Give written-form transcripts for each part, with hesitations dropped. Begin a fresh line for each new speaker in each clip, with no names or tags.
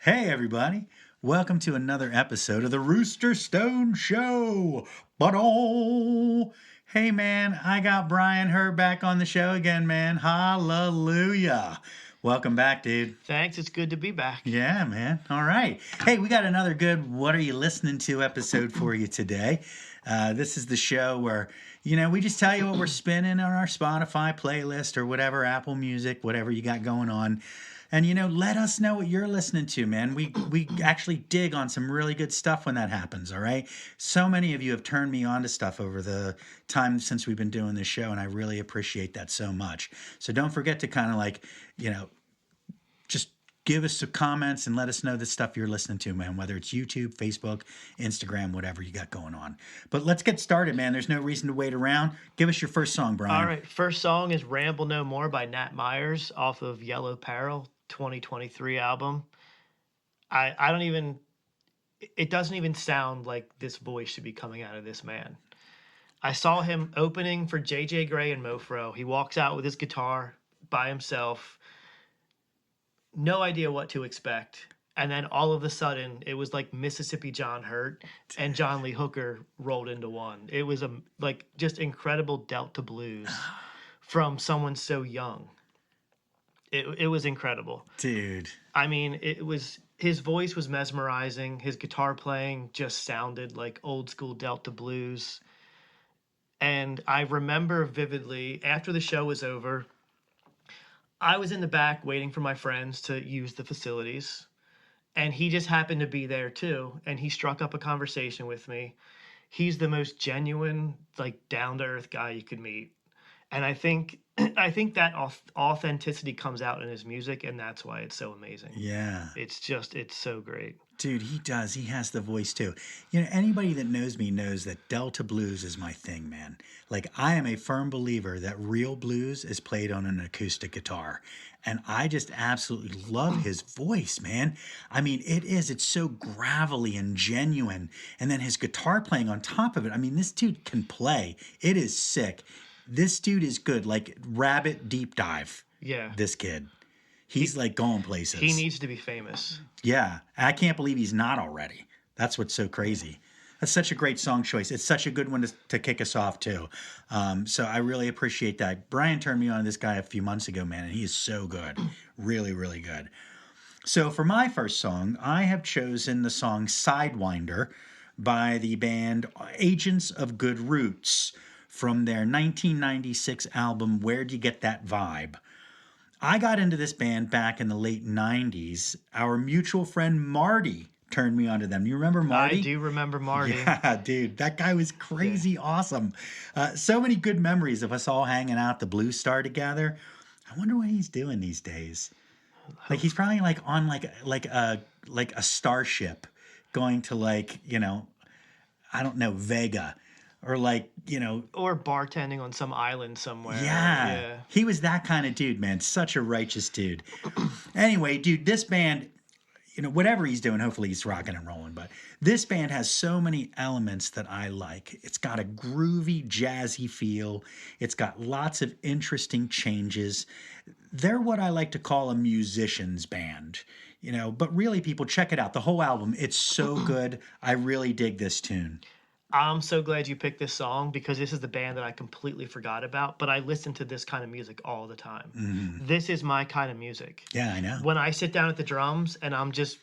Hey, everybody. Welcome to another episode of the Rooster Stone Show. But hey, man, I got Brian Herb back on the show again, man. Hallelujah. Welcome back, dude.
Thanks. It's good to be back.
Yeah, man. All right. Hey, we got another good What Are You Listening To episode for you today. This is the show where, we just tell you what we're spinning on our Spotify playlist or whatever, Apple Music, whatever you got going on. And, let us know what you're listening to, man. We actually dig on some really good stuff when that happens, all right? So many of you have turned me on to stuff over the time since we've been doing this show, and I really appreciate that so much. So don't forget to kind of just give us some comments and let us know the stuff you're listening to, man, whether it's YouTube, Facebook, Instagram, whatever you got going on. But let's get started, man. There's no reason to wait around. Give us your first song, Brian.
All right. First song is Ramble No More by Nat Myers off of Yellow Peril 2023 album. I don't even, it doesn't even sound like this voice should be coming out of this man. I saw him opening for JJ Gray and Mofro. He walks out with his guitar by himself. No idea what to expect. And then all of a sudden, it was like Mississippi John Hurt and John Lee Hooker rolled into one. It was just incredible Delta blues from someone so young. It was incredible.
Dude.
I mean, his voice was mesmerizing. His guitar playing just sounded like old school Delta blues. And I remember vividly, after the show was over, I was in the back waiting for my friends to use the facilities, and he just happened to be there too, and he struck up a conversation with me. He's the most genuine, down-to-earth guy you could meet. And I think that authenticity comes out in his music, and that's why it's so amazing.
Yeah.
It's so great.
Dude, he does. He has the voice too. Anybody that knows me knows that Delta blues is my thing, man. I am a firm believer that real blues is played on an acoustic guitar. And I just absolutely love his voice, man. I mean, it's so gravelly and genuine. And then his guitar playing on top of it. I mean, this dude can play. It is sick. This dude is good. Rabbit deep dive.
Yeah.
This kid. He's going places.
He needs to be famous.
Yeah. I can't believe he's not already. That's what's so crazy. That's such a great song choice. It's such a good one to kick us off, too. So I really appreciate that. Brian turned me on to this guy a few months ago, man, and he is so good. Really, really good. So for my first song, I have chosen the song Sidewinder by the band Agents of Good Roots from their 1996 album, Where'd You Get That Vibe? I got into this band back in the late 90s. Our mutual friend Marty turned me onto them. You remember Marty?
I do remember Marty.
Yeah, dude. That guy was crazy awesome. So many good memories of us all hanging out at the Blue Star together. I wonder what he's doing these days. He's probably on a starship going to I don't know, Vega. Or
or bartending on some island somewhere.
Yeah. He was that kind of dude, man. Such a righteous dude. Anyway, dude, this band, whatever he's doing, hopefully he's rocking and rolling. But this band has so many elements that I like. It's got a groovy, jazzy feel. It's got lots of interesting changes. They're what I like to call a musician's band. But really, people, check it out. The whole album, it's so good. I really dig this tune.
I'm so glad you picked this song because this is the band that I completely forgot about, but I listen to this kind of music all the time.
Mm-hmm.
This is my kind of music.
Yeah, I know.
When I sit down at the drums and I'm just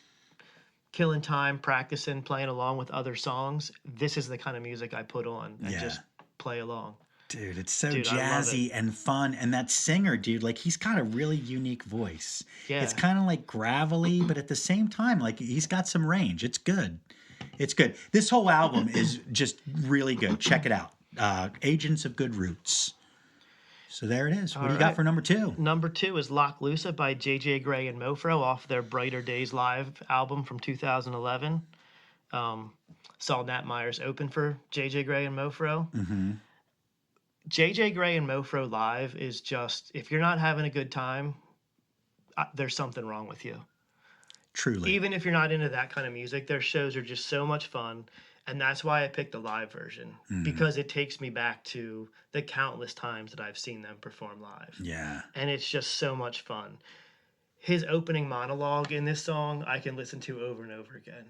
killing time, practicing, playing along with other songs, this is the kind of music I put on and just play along.
Dude, it's so jazzy and fun. And that singer, dude, he's got a really unique voice.
Yeah.
It's kind of gravelly, but at the same time, he's got some range. It's good. It's good. This whole album is just really good. Check it out. Agents of Good Roots. So there it is. What do you got for number 2?
Number 2 is Lock Loosa by JJ Gray and Mofro off their Brighter Days Live album from 2011. Saw Nat Myers open for JJ Gray and Mofro.
Mm-hmm.
JJ Gray and Mofro Live is just, if you're not having a good time, there's something wrong with you.
Truly.
Even if you're not into that kind of music, their shows are just so much fun. And that's why I picked the live version, because it takes me back to the countless times that I've seen them perform live.
Yeah.
And it's just so much fun. his opening monologue in this song I can listen to over and over again.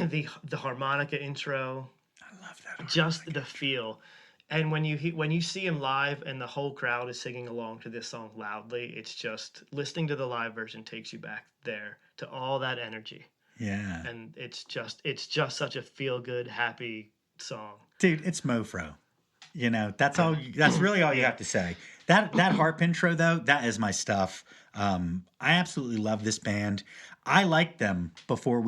The harmonica intro,
I love that.
just
Harmonica.
the feel. And when you see him live and the whole crowd is singing along to this song loudly, it's just listening to the live version takes you back there to all that energy.
Yeah.
And it's just such a feel good, happy song.
Dude, it's Mofro. You know, that's really all you have to say. That harp intro though, that is my stuff. I absolutely love this band. I liked them before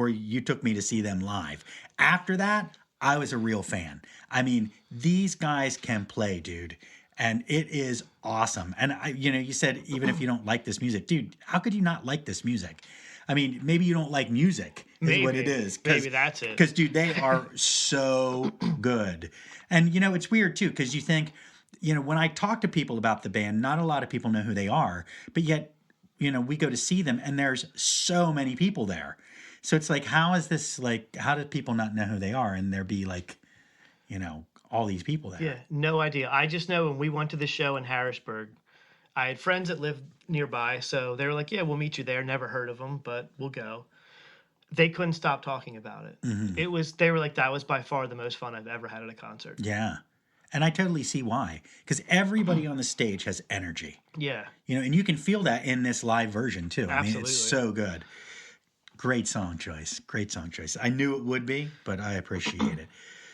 you took me to see them live. After that, I was a real fan. I mean, these guys can play, dude, and it is awesome. And you said even if you don't like this music, dude, how could you not like this music? I mean, maybe you don't like music, is what it is.
Maybe that's it.
Because, dude, they are so good. And, it's weird, too, because you think, when I talk to people about the band, not a lot of people know who they are. But yet, we go to see them, and there's so many people there. So it's like, how do people not know who they are? And there be, like, all these people there.
Yeah, no idea. I just know when we went to the show in Harrisburg, I had friends that lived nearby, so they were like, "Yeah, we'll meet you there." Never heard of them, but we'll go. They couldn't stop talking about it. They were like, "That was by far the most fun I've ever had at a concert."
Yeah. And I totally see why. Because everybody on the stage has energy.
Yeah,
And you can feel that in this live version, too. I mean,
Absolutely.
it's so good. Great song choice. Great song choice. I knew it would be, but I appreciate it.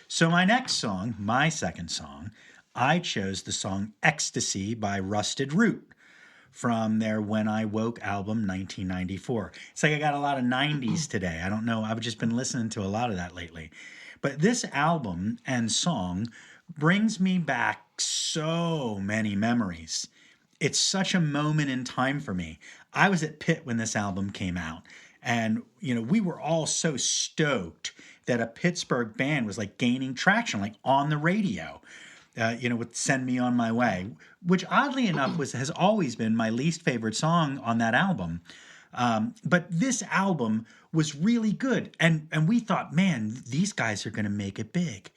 So my next song, my second song, I chose the song Ecstasy by Rusted Root from their When I Woke album, 1994. It's like I got a lot of 90s today. I don't know. I've just been listening to a lot of that lately. But this album and song brings me back so many memories. It's such a moment in time for me. I was at Pitt when this album came out. And, we were all so stoked that a Pittsburgh band was like gaining traction, like on the radio, with Send Me On My Way, which oddly enough has always been my least favorite song on that album. But this album was really good. And we thought, man, these guys are going to make it big.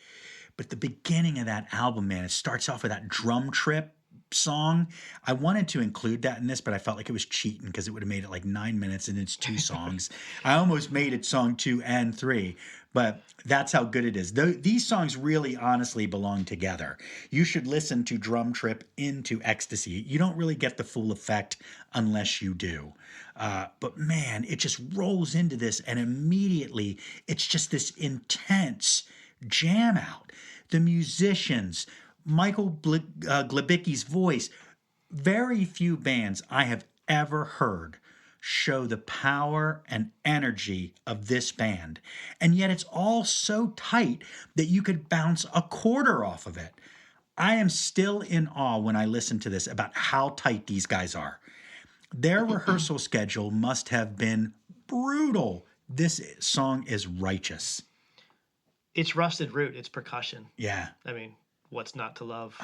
But the beginning of that album, man, it starts off with that drum trip song. I wanted to include that in this, but I felt like it was cheating because it would have made it like 9 minutes and it's 2 songs. I almost made it song 2 and 3, but that's how good it is. These songs really honestly belong together. You should listen to Drum Trip into Ecstasy. You don't really get the full effect unless you do. But man, it just rolls into this and immediately it's just this intense jam out. The musicians, Michael Glebicki's voice. Very few bands I have ever heard show the power and energy of this band. And yet it's all so tight that you could bounce a quarter off of it. I am still in awe when I listen to this about how tight these guys are. Their rehearsal schedule must have been brutal. This song is righteous.
it's Rusted Root. It's percussion.
Yeah.
I mean, what's not to love?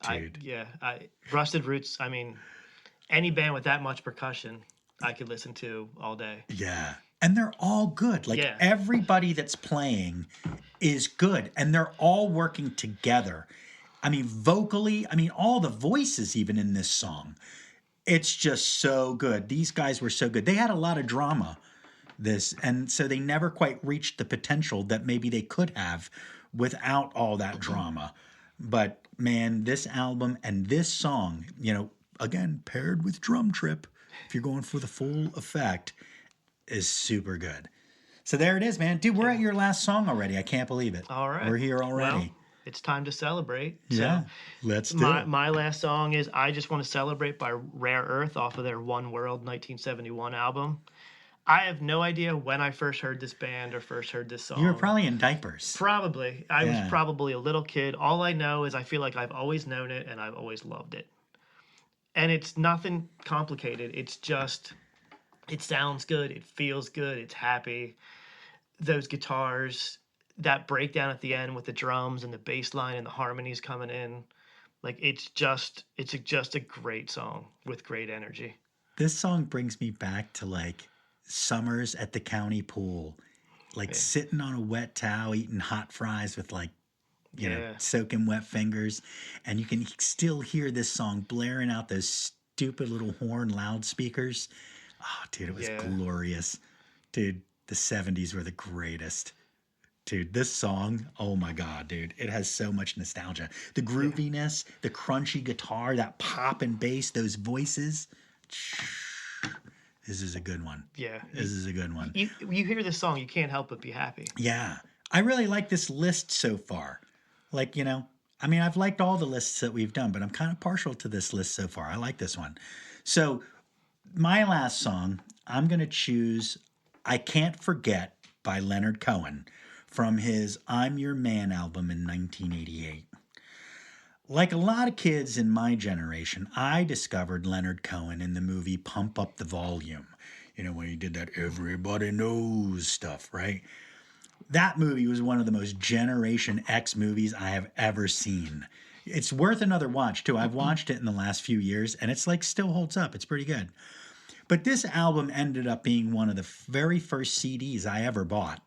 Dude.
Rusted Roots. I mean, any band with that much percussion, I could listen to all day.
Yeah. And they're all good. Like everybody that's playing is good. And they're all working together. I mean, vocally, all the voices even in this song. It's just so good. These guys were so good. They had a lot of drama, and so they never quite reached the potential that maybe they could have without all that drama. But man, this album and this song, again, paired with Drum Trip, if you're going for the full effect, is super good. So there it is, man. Dude, we're at your last song already. I can't believe it.
All right.
We're here already.
Well, it's time to celebrate.
Yeah,
So
let's do it.
my last song is I Just Want to Celebrate by Rare Earth off of their One World 1971 album. I have no idea when I first heard this band or first heard this song.
You were probably in diapers.
Probably. I was probably a little kid. All I know is I feel like I've always known it and I've always loved it. And it's nothing complicated. It's just, it sounds good. It feels good. It's happy. Those guitars, that breakdown at the end with the drums and the bass line and the harmonies coming in. Like, it's just a great song with great energy.
This song brings me back to like summers at the county pool, like sitting on a wet towel, eating hot fries with like, soaking wet fingers. And you can still hear this song blaring out those stupid little horn loudspeakers. Oh, dude, it was glorious. Dude, the 70s were the greatest. Dude, this song, oh my God, dude, it has so much nostalgia. The grooviness, the crunchy guitar, that pop and bass, those voices. This is a good one.
Yeah.
This is a good one.
You hear this song, you can't help but be happy.
Yeah. I really like this list so far. Like, you know, I mean, I've liked all the lists that we've done, but I'm kind of partial to this list so far. I like this one. So my last song, I'm going to choose I Can't Forget by Leonard Cohen from his I'm Your Man album in 1988. Like a lot of kids in my generation, I discovered Leonard Cohen in the movie Pump Up the Volume. You know, when he did that everybody knows stuff, right? That movie was one of the most Generation X movies I have ever seen. It's worth another watch, too. I've watched it in the last few years, and it's like still holds up. It's pretty good. But this album ended up being one of the very first CDs I ever bought.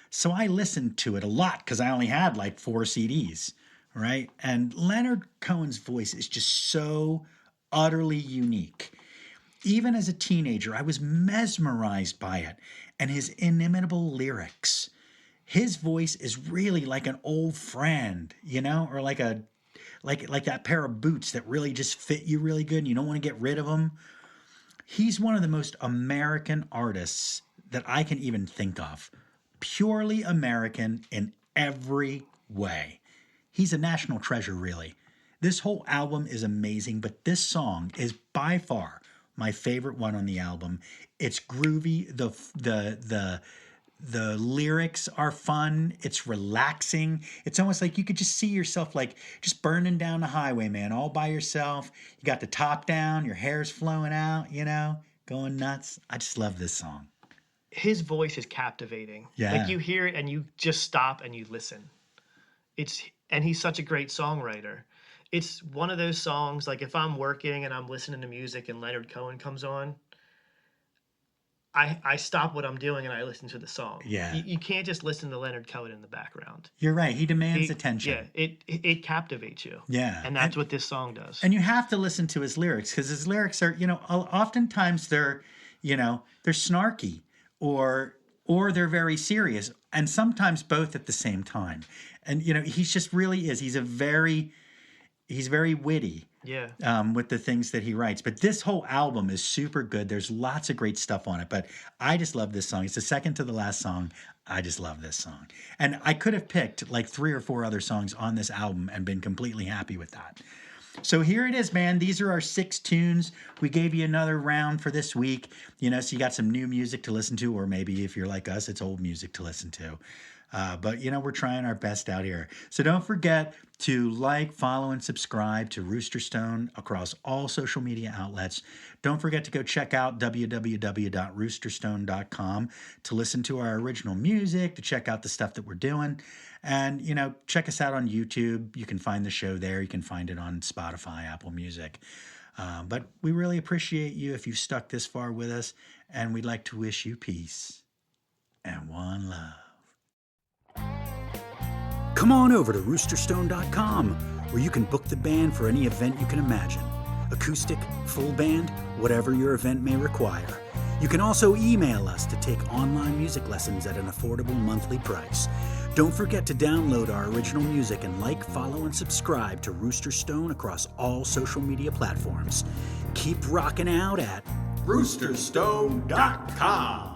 So I listened to it a lot because I only had like 4 CDs, right? And Leonard Cohen's voice is just so utterly unique. Even as a teenager, I was mesmerized by it and his inimitable lyrics. His voice is really like an old friend, you know, or like that pair of boots that really just fit you really good and you don't want to get rid of them. He's one of the most American artists that I can even think of. Purely American in every way. He's a national treasure, really. This whole album is amazing, but this song is by far my favorite one on the album. It's groovy. The lyrics are fun. It's relaxing. It's almost like you could just see yourself like just burning down the highway, man, all by yourself. You got the top down, your hair's flowing out, you know, going nuts. I just love this song.
His voice is captivating.
Yeah.
Like you hear it and you just stop and you listen. And he's such a great songwriter. It's one of those songs, like if I'm working and I'm listening to music and Leonard Cohen comes on, I stop what I'm doing and I listen to the song.
Yeah.
You can't just listen to Leonard Cohen in the background.
You're right. He demands attention.
Yeah, it captivates you.
Yeah.
And that's what this song does.
And you have to listen to his lyrics because his lyrics are, you know, oftentimes they're, you know, they're snarky or they're very serious and sometimes both at the same time. And, you know, he's just really is. He's very witty.
Yeah.
With the things that he writes. But this whole album is super good. There's lots of great stuff on it. But I just love this song. It's the second to the last song. I just love this song. And I could have picked like 3 or 4 other songs on this album and been completely happy with that. So here it is, man. These are our 6 tunes. We gave you another round for this week. You know, so you got some new music to listen to, or maybe if you're like us, it's old music to listen to. But, you know, we're trying our best out here. So don't forget to like, follow, and subscribe to Rooster Stone across all social media outlets. Don't forget to go check out www.roosterstone.com to listen to our original music, to check out the stuff that we're doing. And, you know, check us out on YouTube. You can find the show there. You can find it on Spotify, Apple Music. But we really appreciate you if you've stuck this far with us. And we'd like to wish you peace and one love. Come on over to roosterstone.com, where you can book the band for any event you can imagine. Acoustic, full band, whatever your event may require. You can also email us to take online music lessons at an affordable monthly price. Don't forget to download our original music and like, follow, and subscribe to Rooster Stone across all social media platforms. Keep rocking out at roosterstone.com.